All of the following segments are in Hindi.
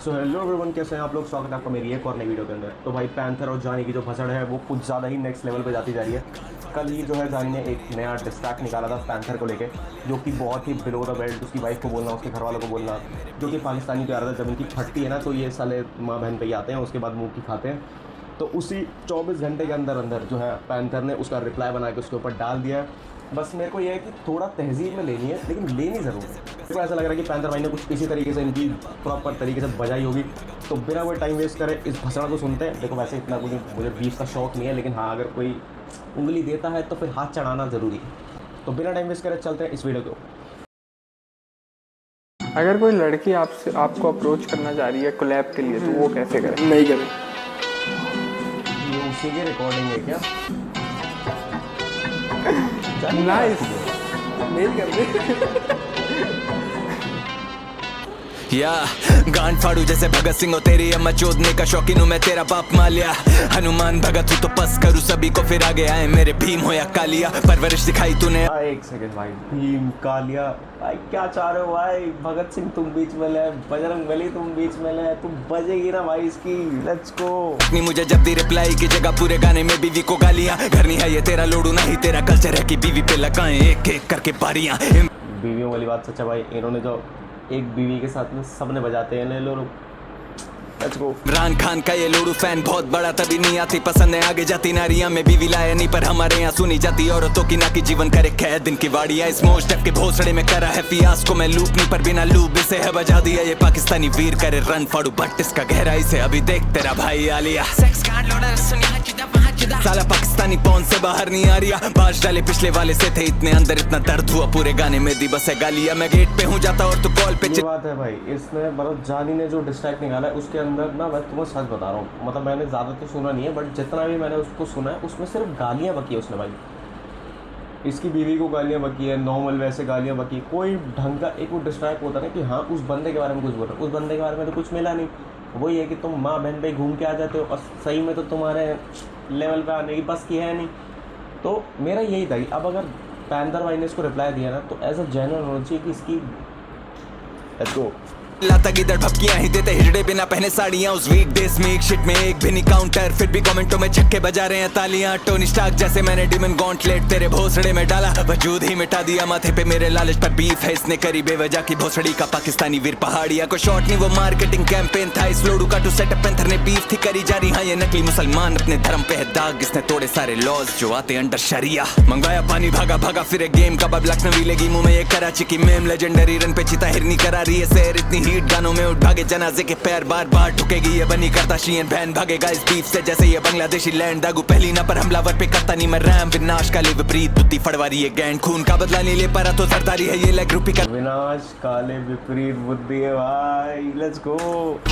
सो हेलो एवरीवन, कैसे हैं आप लोग। स्वागत है आपका मेरी एक और नई वीडियो के अंदर। तो भाई पैंथर और जानी की जो भसड़ है वो कुछ ज़्यादा ही नेक्स्ट लेवल पे जाती जा रही है। कल ही जो है जानी ने एक नया डिस्ट्रैक्ट निकाला था पैंथर को लेके, जो कि बहुत ही बिलो द बेल्ट उसकी वाइफ को बोलना, उसके घर वालों को बोलना, जो कि पाकिस्तानी प्यार था। जब इनकी फटती है ना तो ये साले माँ बहन पे ही आते हैं, उसके बाद मुँह की खाते हैं। तो उसी 24 घंटे के अंदर अंदर जो है पैंथर ने उसका रिप्लाई बना के उसके ऊपर डाल दिया है। बस मेरे को ये है कि थोड़ा तहजीब में लेनी है, लेकिन लेनी ज़रूर है। मेरे को ऐसा लग रहा है कि पैंथर भाई ने कुछ इसी तरीके से इनकी प्रॉपर तरीके से बजाई होगी। तो बिना कोई टाइम वेस्ट करे इस भसड़ा को सुनते हैं। देखो वैसे इतना कुछ मुझे बीफ का शौक नहीं है, लेकिन हाँ अगर कोई उंगली देता है तो फिर हाथ चढ़ाना ज़रूरी है। तो बिना टाइम वेस्ट करे चलते हैं इस वीडियो को। अगर कोई लड़की आपको अप्रोच करना चाह रही है कोलैब के लिए, तो वो कैसे करे? नहीं करे। ये उसी की रिकॉर्डिंग है क्या? नाइस। नहीं करते। या गांड फाड़ू जैसे भगत सिंह हो, तेरी अम्मा चोदने का शौकीन हूँ मैं, तेरा बाप मालिया। हनुमान भगत हूँ तो पस करूँ सभी को, फिर आगे आए मेरे भीम हो या कालिया। परवरिश दिखाई तूने। एक सेकंड भाई, भीम कालिया भाई क्या चाह रहे हो भाई? भगत सिंह तुम बीच में ले, बजरंग बली तुम बीच में ले, तुम बजेगी ना भाई इसकी। Let's go. नहीं मुझे जब दी रिप्लाई की जगह पूरे गाने में बीवी को गालियाँ। घर नहीं है ये तेरा लोडू, नहीं तेरा कल्चर है कि बीवी पे लगाएं एक एक करके बारियाँ। बीवियों वाली बात सच्चा भाई, इन्होंने जो एक बीवी के साथ में सबने बजाते हैं। ले लो लेट्स गो। इमरान खान का ये लोडू फैन बहुत बड़ा, तभी नहीं आती पसंद है आगे जाती नारियां में बीवी लाया नहीं, पर हमारे यहाँ सुनी जाती औरतों की ना की जीवन करे कैद दिन की वाड़ियां। इस मोस्ट के भोसड़े में करा है फियास को मैं लूप नहीं, पर बिना लूप इसे है बजा दिया ये पाकिस्तानी वीर करे रन फाड़ू, बट इसका गहराई से अभी देख तेरा भाई आलिया। साला पाकिस्तानी पौन से बाहर नहीं आ रिया, बाज डाले पिछले वाले से थे इतने अंदर, इतना दर्द हुआ पूरे गाने में दी बस है गालिया। मैं गेट पे हूँ जाता और तू कॉल पे। ये बात है भाई, इसने मतलब जानी ने जो डिस्ट्रैक्ट निकाला है उसके अंदर ना, मैं तुम्हें सच बता रहा हूँ, मतलब मैंने ज़्यादा तो सुना नहीं है, बट जितना भी मैंने उसको सुना है उसमें सिर्फ गालियाँ बकी है उसने भाई। इसकी बीवी को गालियाँ बकी है, नॉर्मल वैसे गालियाँ बकी। कोई ढंग का एक वो डिस्ट्रैक्ट होता है कि हाँ उस बंदे के बारे में कुछ बोल रहा है, उस बंदे के बारे में तो कुछ मिला नहीं। वही है कि तुम माँ बहन पे घूम के आ जाते हो और सही में तो तुम्हारे लेवल पे आने की बस की है नहीं। तो मेरा यही था कि अब अगर पैंथर भाई ने इसको रिप्लाई दिया ना तो एज अ जेन्युइन होना चाहिए कि इसकी लेट्स गो। लाता गिदड़ भपकियां ही देते हिजड़े बिना पहने साड़ियां, उस वीक डेज में एक शिट में एक भी नहीं काउंटर, फिर भी कमेंटों में छक्के बजा रहे हैं तालियां। टोनी स्टार्क जैसे मैंने डिमन गॉन्टलेट तेरे भोसड़े में डाला, वजूद ही मिटा दिया माथे पे मेरे लालच पर बीफ है इसने करी बेवजह की भोसड़ी का पाकिस्तानी वीर पहाड़िया को शॉट नहीं वो मार्केटिंग कैंपेन था इस लोडू का टू सेटअप पैंथर ने बीफ थी करी जा रही। हाँ ये नकली मुसलमान अपने धर्म पे है दाग, इसने तोड़े सारे लॉज जो आते अंडर शरिया। मंगवाया पानी भागा भागा फिर एक गेम का बब लखनवी लेगी मुंह में ये कराची की मेम, लेजेंडरी रन पे चिता हिरनी करा रही है सैर, इतनी हीट गानों में उठ भागे जनाजे के पैर बार बार ठुकेगी ये बनी करता शीन बहन भागेगा इस बीफ से जैसे ये बांग्लादेशी लैंड। दागू पहली ना पर हमलावर पे करता नहीं मैं रैम, विनाश काले विपरीत बुद्धि फड़वारी ये गैंड, खून का बदला नहीं ले पा रहा तो सरदारी है ये लेग रूपी का। विनाश काले विपरीत बुद्धि है भाई, लेट्स गो।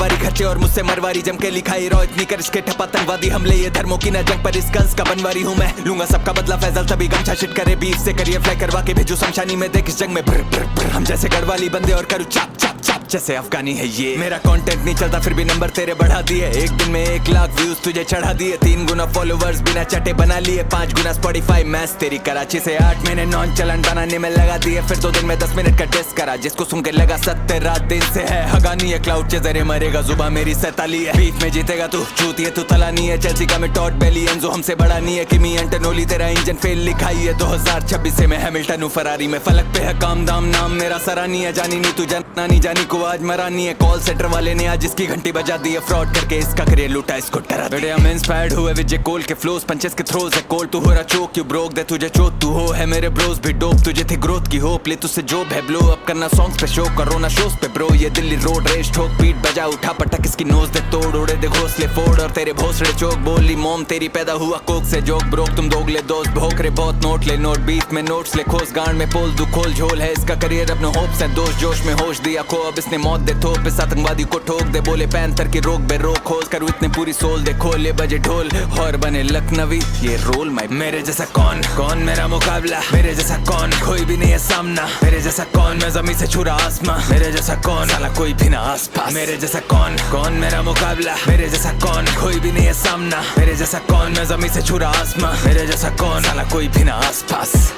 वारी खर्चे और मुझसे मरवारी जम के लिखाई रो इतनी कर इसके ठपातनवादी हमले ये धर्मों की न जंग पर इस कंस का बनवारी हूँ मैं, लूंगा सबका बदला फैजल तभी गमछा शिट करे बीफ से करिए फ्लाई करवा के भेजू शमशानी में देख इस जंग में भर हम जैसे गढ़वाली बंदे और करूँ चाप चाप चाप जैसे अफगानी है ये। मेरा कंटेंट नहीं चलता फिर भी नंबर तेरे बढ़ा दिए, एक दिन में 1 लाख व्यूज तुझे चढ़ा दिए, 3 गुना फॉलोवर्स बिना चटे बना लिए, 5 गुना स्पॉटिफाई मैच तेरी कराची से 8 महीने नॉन चलन बनाने में लगा दिए, फिर 2 दिन में 10 मिनट का टेस्ट करा जिसको सुन के लगा 70 रात दिन से है हगानी है क्लाउड के जरिए मरेगा जुबा मेरी 47 है। बीफ में जीतेगा तू चूती है तू तलानी है, चेल्सी का मैं टॉट बेली एंजो हमसे बड़ा नहीं है, किमी एंटोनोली तेरा इंजन फेल लिखाई है, 2026 से मैं हैमिल्टन हूँ फरारी में, फलक पे है काम दाम नाम मेरा सरानी है, जानी नहीं तू जाना नहीं जानी को आज मरानी है, कॉल सेंटर वाले ने आज इसकी घंटी बजा दी है, फ्रॉड करके इसका करियर लूटा इसको डरा बेटे। हम इंस्पायर्ड हुए विजय कोल के फ्लोज पंचेस के थ्रोज है कोल, तू हो रहा चोक यू ब्रोक दे तुझे चोट तू हो है मेरे ब्रोज भी डोप, तुझे थी ग्रोथ की होप ले तुझसे जॉब है ब्लो अप करना सॉन्ग्स पे शो करोना शोज पे ब्रो, ये दिल्ली रोड रेस ठोक पीट बजा उठा पटक इसकी नोज दे तोड़ उड़े दे घोंसले फोड़ और तेरे भोसड़े चोक बोली मोम तेरी पैदा हुआ कोक से जोक ब्रोक तुम दोगले दोस्त भोक रे बहुत नोट ले नोट बीफ में नोट्स ले खोस गांड में पोल दू खोल झोल है इसका करियर अपने होप्स है दोस्त जोश में होश दिया खो अब इसने मौत दे थोप इस आतंकवादी को ठोक दे बोले पैंथर की रोक बे रोक खोज करूँ इतने पूरी सोल दे खोले बजे ढोल और बने लखनवी ये रोल माई। मेरे जैसा कौन कौन मेरा मुकाबला, मेरे जैसा कौन कोई भी नहीं है सामना, मेरे जैसा कौन मैं जमीन से छुरा आसमां, मेरे जैसा कौन साला कोई भी ना आस पास, मेरे जैसा कौन कौन मेरा मुकाबला, मेरे जैसा कौन कोई भी नहीं है सामना, मेरे जैसा कौन मैं जमीन से छुरा आसमां, मेरे जैसा कौन साला कोई भी ना आस पास।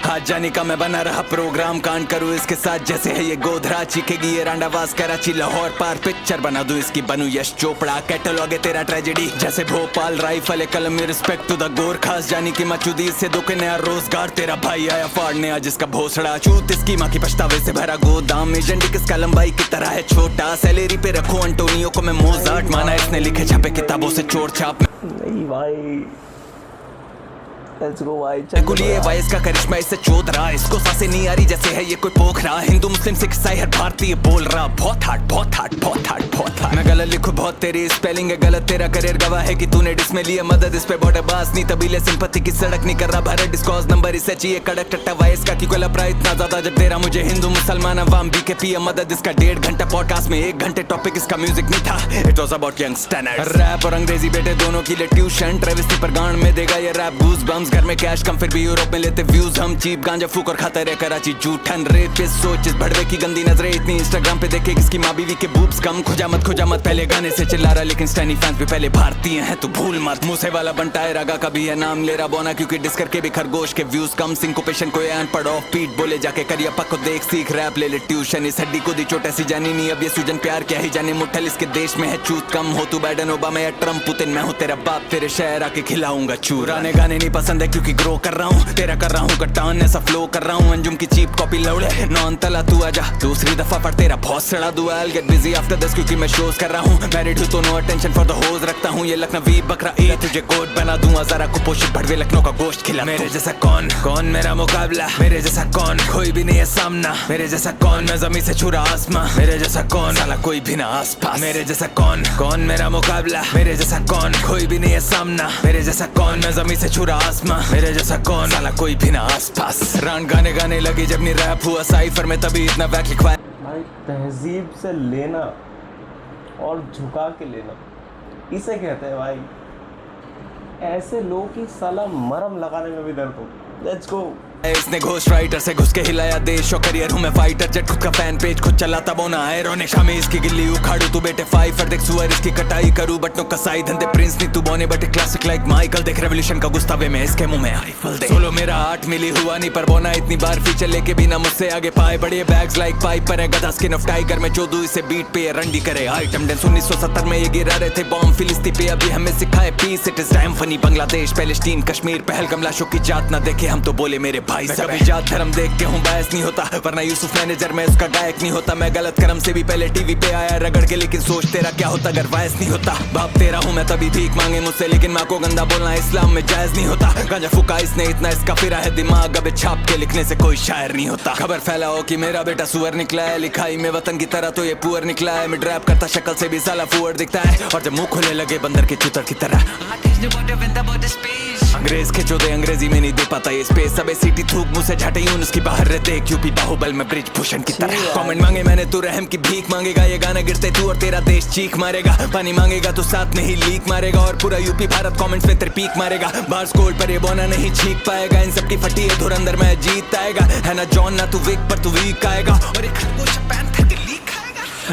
आज जाने का मैं बना रहा प्रोग्राम, कांड करूँ इसके साथ जैसे है ये गोधरा, चीखेगी ये रांडावास कराची लाहौर पार, पिक्चर बना दूं इसकी बनूं यश चोपड़ा, कैटलॉग है तेरा ट्रेजेडी जैसे भोपाल, राइफल है कलम में रिस्पेक्ट टू द गोरखास, जानी की मचूदी से दो के नया रोजगार, तेरा भाई आया फाड़ने आज इसका भोसड़ा, चूत इसकी माँ की पछतावे से भरा गोदाम, एजेंट किसका लंबाई की तरह है छोटा, सैलरी पे रखूं अंटोनियो को मैं मोजार्ट, माना इसने लिखे छापे किताबों से चोर छाप, नहीं भाई, लेट्स गो भाई। गुलिये वाइस का करिश्मा इससे चोद रहा, इसको सांसें नहीं आ रही जैसे है ये कोई पोखरा, हिंदू मुस्लिम सिख ईसाई हर भारतीय बोल रहा, बहुत हार्ड बहुत हार्ड बहुत हार्ड बहुत हार्ड, मैं गलत लिखूं बहुत तेरी स्पेलिंग है गलत, तेरा करियर गवाह है कि तूने डिस में लिया मदद, इस पे बॉर्डर बास नहीं तबीले सिंपत्ति की सड़क नहीं कर रहा भारत, डिस्कॉज नंबर इसे चाहिए कड़क टट्टा वाइस का, क्यों लपरा इतना ज्यादा जब तेरा मुझे हिंदू मुसलमान अवाम बीकेपी मदद, इसका 1.5 घंटा पॉडकास्ट में 1 घंटे टॉपिक इसका म्यूजिक नहीं था, it was about young standards, rap और अंग्रेजी बेटे दोनों के लिए ट्यूशन, ट्रेविस पर गांड में देगा ये रैप गूज बम्स, घर में कैश कम फिर भी यूरोप में लेते व्यूज, हम चीप गांजा फूक और खाते रहे कराची जूठन, रेप पे सोच इस भड़वे की गंदी नजरें इतनी, इंस्टाग्राम पे देखे किसकी माँ बीवी के बूब्स कम, खुजा मत पहले गाने से चिल्ला रहा, लेकिन स्टैनी फैंस भी पहले भारतीय हैं तो भूल मत, मूसे वाला बनता है रागा का भी है नाम ले रहा बोना, क्योंकि डिस करके भी खरगोश के व्यूज कम, सिंकोपेशन को एन पढ़ ऑफ पीट बोले जाके करियप्पा को देख सीख, रैप ले ले ट्यूशन, इस हड्डी को दी चोट ऐसी जानी नहीं, अब ये सूजन प्यार क्या ही जाने, मुठल इसके देश में है चूत कम, हो तू बाइडन ओबामा या ट्रम्प पुतिन, मैं हूँ तेरा बाप, तेरे शहर आके खिलाऊंगा चूर, गाने गाने नहीं पसंद है क्योंकि ग्रो कर रहा हूँ, तेरा कर रहा हूँ कट्टान ऐसा फ्लो कर रहा हूँ, अंजुम की चीप कॉपी लौड़े नॉन तला तू आजा, दूसरी दफा पर तेरा बहुत सड़ा दुआ, I'll get busy after this क्योंकि मैं शोज कर रहा हूँ, मैरिड हूँ तो नो अटेंशन फॉर द होज रखता हूँ, ये लखनवी बकरा ए तुझे कोट बना दूंगा, जरा कुपोषित भड़वे लखनऊ का गोश्त खिला, मेरे जैसा कौन कौन मेरा मुकाबला, मेरे जैसा कौन कोई भी नहीं है सामना, मेरे जैसा कौन मैं जमीन से छू रहा आसमां, मेरे जैसा कौन साला कोई भी ना आस पास, मेरे जैसा कौन कौन मेरा मुकाबला, मेरे जैसा कौन कोई भी नहीं है सामना, मेरे जैसा कौन मैं जमीन से छू रहा आसमां, मेरे जैसा कौन साला कोई भी ना आस पास, रान गाने गाने लगी जब नहीं रैप हुआ साइफर में तभी इतना वैक लिखवाया, भाई तहजीब से लेना और झुका के लेना इसे कहते हैं भाई, ऐसे लोग की साला मरम लगाने में भी दर्द हो। Let's go. इसने घोस्ट राइटर से घुस के हिलाया देश और करियर हूँ मैं फाइटर, जेट खुद का फैन पेज खुद चलाता बोना आयरॉनिक, शामी इसकी गिल्ली उखाड़ू तू बेटे फाइफर, देख सुअर इसकी कटाई करूँ बटनों कसाई, धंधे प्रिंस नहीं तू बोने बटे क्लासिक लाइक माइकल, देख रेवोल्यूशन का गुस्तावे में इसके मुंह में आईफल दे, सोलो मेरा 8 मिली हुआ नहीं पर बोना इतनी बार फीचर लेके बिना मुझसे आगे पाए, बड़े बैग्स लाइक पाइप पर है गधा स्किन ऑफ टाइगर, मैं चोदू इसे बीट पे रंडी करे आइटम डेंस, 1970 में ये गिरा रहे थे बॉम्ब फिलिस्ती पे, अभी हमें सिखाए peace, it is time funny, Bangladesh Palestine Kashmir Pahalgam, लाशों की जात ना देखे हम तो बोले मेरे भाई सब जात धर्म देख के हूँ बायस नहीं होता, वरना यूसुफ मैनेजर में उसका गायक नहीं होता, मैं गलत कर्म से भी पहले टीवी पे आया रगड़ के, लेकिन सोच तेरा क्या होता अगर वायस नहीं होता, बाप तेरा हूँ मैं तभी भीख मांगे मुझसे, लेकिन माँ को गंदा बोलना इस्लाम में जायज नहीं होता, गांजा फूका इसने इतना इसका फिरा है दिमाग, अब छाप के लिखने से कोई शायर नहीं होता, खबर फैलाओ कि मेरा बेटा सुअर निकला है, लिखाई में वतन की तरह तो ये पुअर निकला है, मैं रैप करता शक्ल से भी साला फुअर दिखता है, और जब मुंह खुले लगे बंदर की चुतर की तरह, अंग्रेज के चौदह अंग्रेजी में नहीं दे पाता ये स्पेस, सबे सीटी थूक मुँह से झटे यूं उसकी बाहर रहते, यूपी बाहुबल में ब्रिज भूषण की तरह, कमेंट मांगे मैंने तू रहम की भीख मांगेगा, ये गाना गिरते तू और तेरा देश चीख मारेगा, पानी मांगेगा तो साथ में ही लीक मारेगा, और पूरा यूपी भारत कमेंट्स में तेरे पीक मारेगा, बार्स कोल्ड पर ये बोना नहीं छींक पाएगा, इन सब की फटी है धुरंधर में जीत आएगा, है ना जॉन ना तू विक पर तू वीक आएगा, और एक खरगोश पैंथर के लीक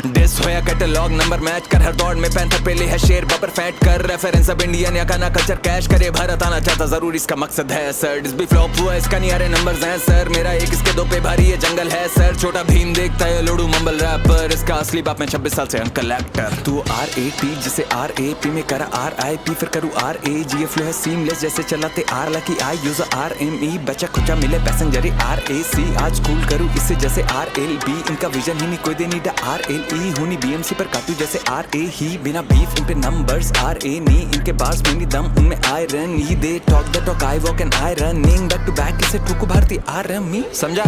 डिस होया कैटलॉग नंबर मैच कर, हर दौड़ में पैंथर पे ले है शेर बबर फैट कर, रेफरेंस अब इंडियन या खाना कल्चर कैश करे, भारत आना चाहता जरूर इसका मकसद है सर, डिस भी फ्लॉप हुआ इसका नहीं आ रहे नंबर्स हैं सर, मेरा एक इसके 2 पे भारी ये जंगल है सर, छोटा भीम देखता है लोडू मंबल रैपर, इसका असली बाप मैं 26 साल से अंकल एक्टर, तू RAT जिसे RAP में करा RIP फिर करूँ RAG, फ्लो है सीमलेस जैसे चलाते R lucky I use RME, बचा खुचा मिले पैसेंजर RAC, आज स्कूल करूँ इससे जैसे RLB, इनका विजन ही नहीं कोई दे नीडा RLE, हुनी BMC पर काटू जैसे RA ही, बिना बीफ इन पे नंबर्स RA नी, इनके बार्स में नहीं दम उनमें आयरन ही, they talk the talk I walk and I running back to back, इसे ठुकू भारती RME, समझा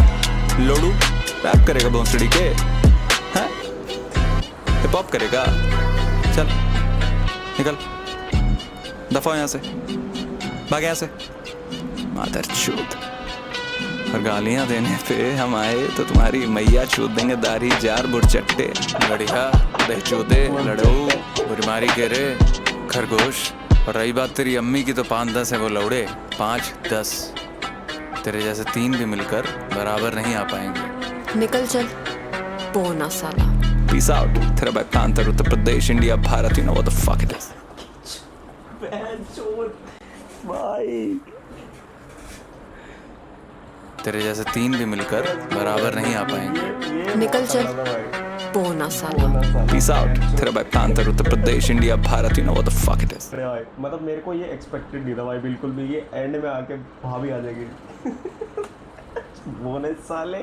लोडू रैप करेगा भोंसड़ी के, हाँ हिप हॉप करेगा, चल निकल दफा यहाँ से, भाग यहाँ से मादर चूत, और गालियां देने पे हम आए तो तुम्हारी मैया छूट देंगे दाढ़ी जार बुरचट्टे, लड़िया बेचूदे लड़ो बुरीमारी के रे खरगोश, और रही बात तेरी अम्मी की तो 5-10 है वो लौड़े, 5-10 तेरे जैसे 3 भी मिलकर बराबर नहीं आ पाएंगे, निकल चल पोना साला, पीस आउट, तेरा भाई panther, Uttar Pradesh India Bharat, you know what the fuck it is, भाई तेरे जैसे 3 भी मिलकर बराबर नहीं आ पाएंगे। निकल चल पोना साला पीस आउट। तेरा भाई panther, Uttar Pradesh, India, Bharat, you know what the fuck it is. अरे भाई मतलब मेरे को ये एक्सपेक्टेड नहीं था भाई बिल्कुल भी, ये एंड में आके भाभी आ जाएगी बोने साले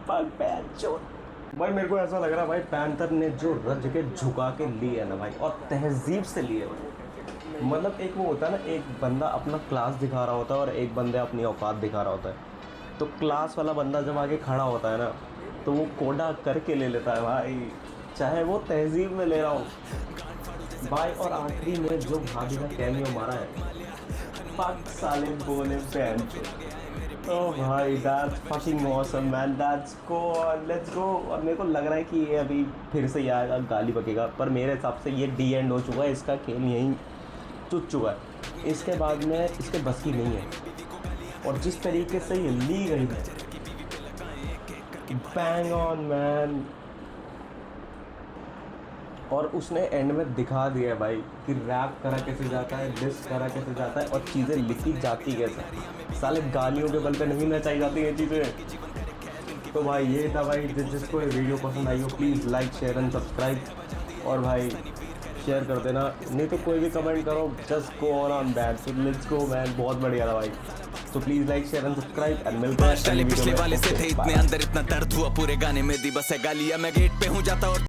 पग पैर चोट। भाई मेरे को ऐसा लग रहा है भाई पैंथर ने जो रज के झुका के लिए है ना भाई, और तहजीब से लिए भाई। मतलब एक वो होता है ना, एक बंदा अपना क्लास दिखा रहा होता है और एक बंदा अपनी औकात दिखा रहा होता है। तो क्लास वाला बंदा जब आगे खड़ा होता है ना, तो वो कोडा करके ले लेता है भाई, चाहे वो तहजीब में ले रहा हो भाई। और आखिरी में जो भाभी का कैमियो मारा है, पग साले बोले पैन। ओह भाई that's fucking awesome man, that's go let's go. और मेरे को लग रहा है कि ये अभी फिर से ये आएगा, गाली बकेगा, पर मेरे हिसाब से ये डी एंड हो चुका है, इसका खेल यहीं चुक चुका है। इसके बाद में इसके बस की नहीं है। और जिस तरीके से ये ली गई है, बैंग ऑन मैन। और उसने एंड में दिखा दिया है भाई कि रैप करा कैसे जाता है, डिस करा कैसे जाता है, और चीज़ें लिखी जाती कैसे। साले गालियों के बल पे नहीं नचाई जाती ये चीज़ें। तो भाई ये था भाई, जिसको ये वीडियो पसंद आई हो please like share and subscribe. और भाई शेयर कर देना, नहीं तो कोई भी कमेंट करो, just go on that. So let's go man, बहुत बढ़िया था भाई। तो please like share and subscribe and मिलते हैं पिछले वाले से थे इतने अंदर, इतना दर्द हुआ पूरे गाने में दी बस है गालियां। मैं गेट पे हूँ जाता और